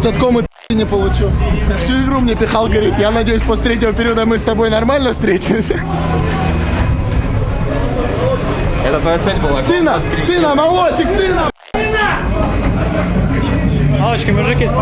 хоть от комы не получу. Всю игру мне пихал, говорит, я надеюсь, после третьего периода мы с тобой нормально встретимся. Это твоя цель была? Сына, молодчик, сына! Галочки, мужик есть.